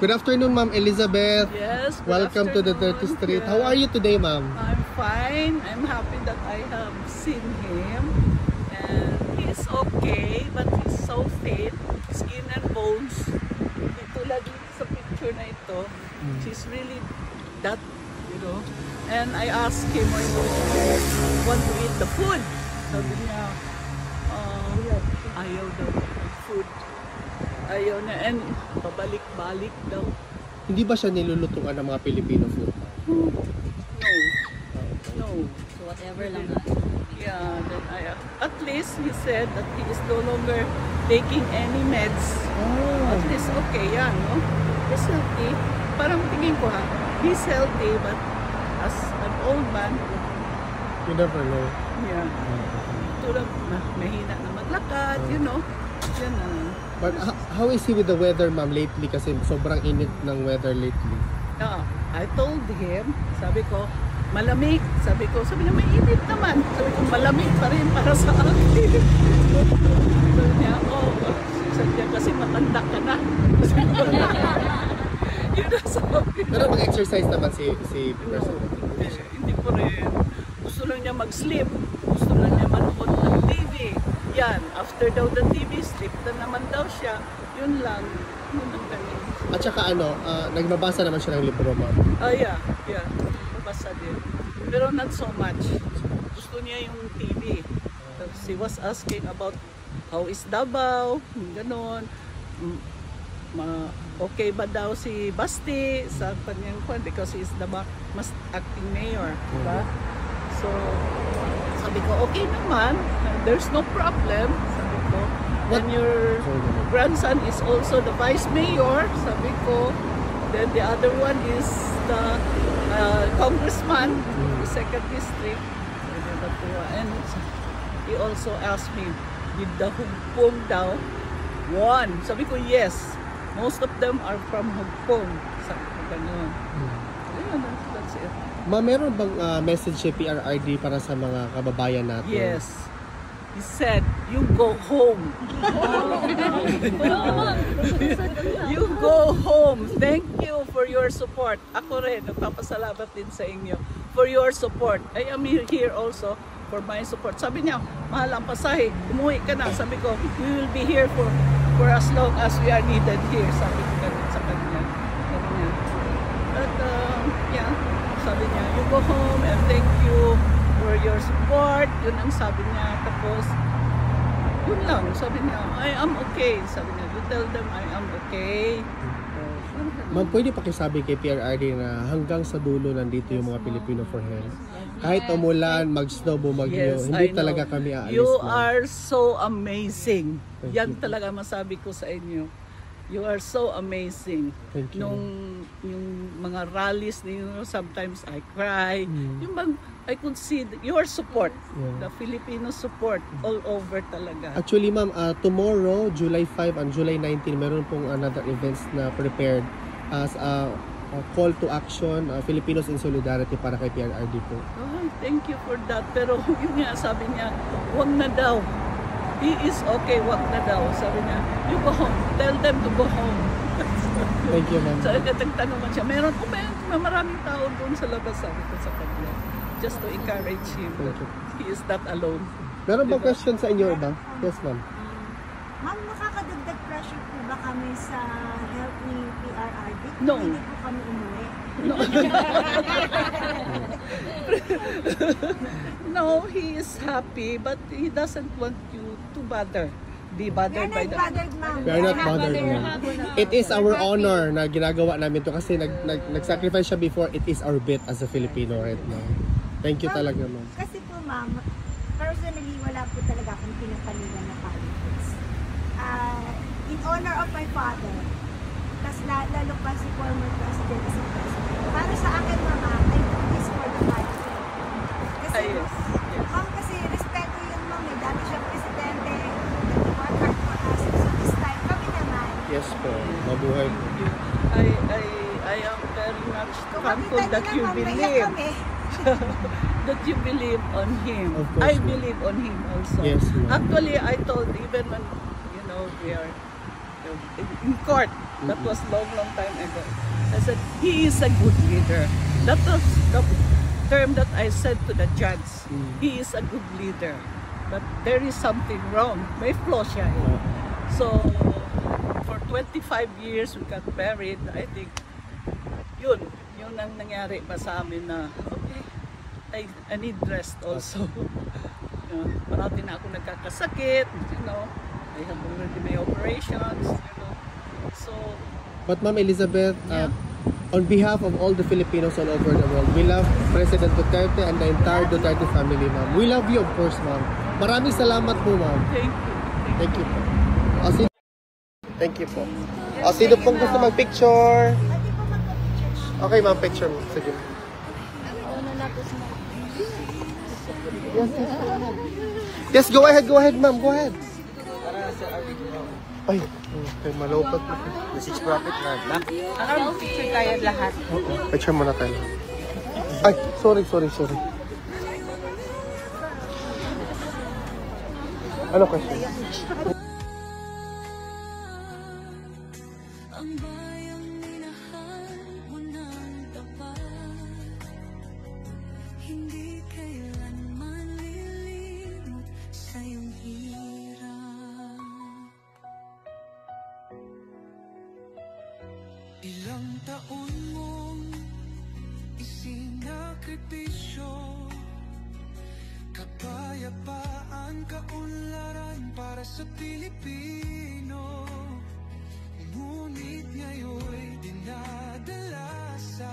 Good afternoon, Ma'am Elizabeth. Yes, welcome to the 30th Street. How are you today, Ma'am? I'm fine. I'm happy that I have seen him. And he's okay, but he's so thin. Skin and bones. Ito lagi sa picture na ito. She's really that, you know. And I asked him when he want to eat the food. Sabi niya, ayaw daw ng food. Ayaw na, and pabalik-balik daw. Hindi ba siya nilulutuan ng mga Filipino food? No. So whatever lang. Yeah, then at least he said that he is no longer taking any meds. At least okay yan, no? He's healthy. Parang tingin ko ha, he's healthy, but as an old man, You never know. yeah, tulad mahina na maglakad, you know. Yan na. But how is he with the weather, Ma'am, lately? Kasi sobrang init ng weather lately. Yeah, I told him, sabi ko, malamig. Sabi niya, may init naman. Sabi ko, malamig pa rin para sa akin. Sabi niya, sabi niya, kasi matanda ka na. Yun ang sabi niya. Pero mag-exercise naman si President. Hindi po rin. Gusto lang niya mag-sleep. Gusto lang niya manood ng TV. Yan, after daw the TV, sleep na naman daw siya. Yun lang. Yun ang ganun. At saka nagbabasa naman siya ng libro, Ma'am. Yeah. Babasa din. Pero not so much. Gusto niya yung TV. She was asking about how is Davao, ganon. Okay ba daw si Basti sa kanyang kwan because he is the mas acting mayor, diba? So, sabi ko, okay naman. There's no problem. Sabi ko, when your grandson is also the vice mayor, sabi ko, then the other one is the congressman, the second district. And he also asked me, did the Hugpong daw won? Sabi ko, yes. Most of them are from Hugpong. Sabi ko, ganun. Ayun, that's it. Ma'am, meron bang message si PRRD para sa mga kababayan natin? Yes. He said, you go home. You go home. Thank you for your support. Ako rin, nagpapasalamat din sa inyo for your support. I am here also for my support. Sabi niya, mahal ang pasahe, umuwi ka na. Sabi ko, we will be here for as long as we are needed here. Sabi ko ganun sa kanya. But, yeah, sabi niya, you go home and thank you for your support. Yun ang sabi niya. Tapos, yun lang. Sabi niya, I am okay. Sabi niya, you tell them I am okay. Ma'am, pwede pakisabi kay PRRD na hanggang sa dulo nandito yung mga Filipino for Health. Kahit umulan, mag-snow, bumagyo, hindi talaga kami aalis. You are so amazing. Yan talaga masabi ko sa inyo. You are so amazing. Thank you. Yung mga rallies ninyo, sometimes I cry. Yung bang, I could see your support, the Filipino support all over talaga. Actually, Ma'am, tomorrow, July 5 and July 19, meron pong another events na prepared as a call to action, Filipinos in Solidarity para kay PRRD po. Oh, thank you for that. Pero yun nga, sabi niya, wag na daw. He is okay, wag na daw. Sabi niya, you go home. Tell them to go home. Thank you, Ma'am. So, nagtanungan siya, meron po maraming tao doon sa labas, sabi ko sa kanya. Just to encourage him that he is not alone. Meron ba question sa inyo ba? Yes, Ma'am. Ma'am, nakakadagdag pressure po ba kami sa health ni PRRD? No. Hindi po kami umuwi. No. No, he is happy, but he doesn't want you to be bothered by that. We are not bothered. It is our honor na ginagawa namin to kasi nag-sacrifice siya before. It is our bit as a Filipino right now. Thank you talaga, Ma'am. Kasi po, Ma'am, personally, wala po talaga akong pinapaliwan na politics. In honor of my father, tas lalo pa si former president as a president. Para sa akin, Mama, I do this for the country. Kasi, Ma'am, kasi respeto yun, Ma'am. Dati siya presidente, nag-work hard for us. So this time, kami naman. Yes po, mabuhay po. I am very much thankful that you believe. That you believe on him. Of course, I believe on him also. Yes, actually, I told even when we are in court, That was long time ago. I said, he is a good leader. That was the term that I said to the judge. He is a good leader. But there is something wrong. May flaw siya eh. So, for 25 years we got married. I think, yun ang nangyari pa sa amin na, okay, I need rest also. Parati na ako nagkakasakit, I have already my operations, So, But Ma'am Elizabeth, Yeah. on behalf of all the Filipinos all over the world, we love President Duterte and the entire Duterte family, ma'am. We love you, of course, ma'am. Maraming salamat po, ma'am. thank you. Thank you po. Thank you po. Sino pong gusto mag-picture? Pwede po magpa-picture. Okay, ma'am, picture mo. Sige. Yes, go ahead, ma'am. Go ahead. Ay, okay, malupot na. Message prophet na. Picture tayo lahat. Picture muna tayo. Ay, sorry. Ano question? Ang bayang minahal mo ng tapat, hindi kailanman lilimot sa iyong hirap. Ilang taon mong isinakripisyo, kapayapaan, kaunlaran para sa Pilipino. Ngunit ngayon'y dinadala sa